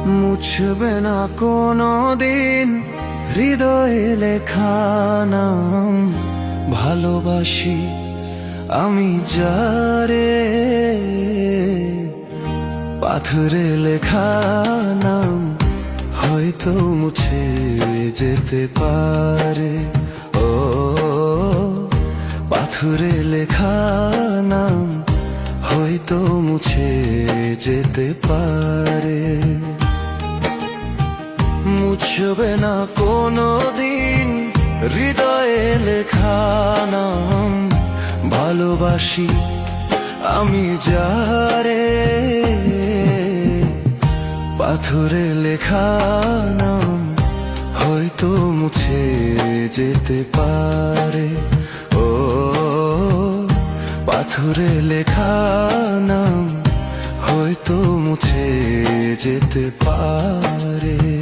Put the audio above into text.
মুছবে না কোনো দিন হৃদয়ে লেখা নাম। ভালোবাসি আমি যারে, পাথরে লেখা নাম হয়তো মুছে যেতে পারে। ও পাথরে লেখা নাম হয়তো মুছে যেতে পারে। মুছবে না কোনো দিন হৃদয়ে লেখা নাম। ভালোবাসি আমি যারে, পাথরে লেখা নাম হয়তো মুছে যেতে পারে। ও পাথরে লেখা নাম হয়তো মুছে যেতে পারে।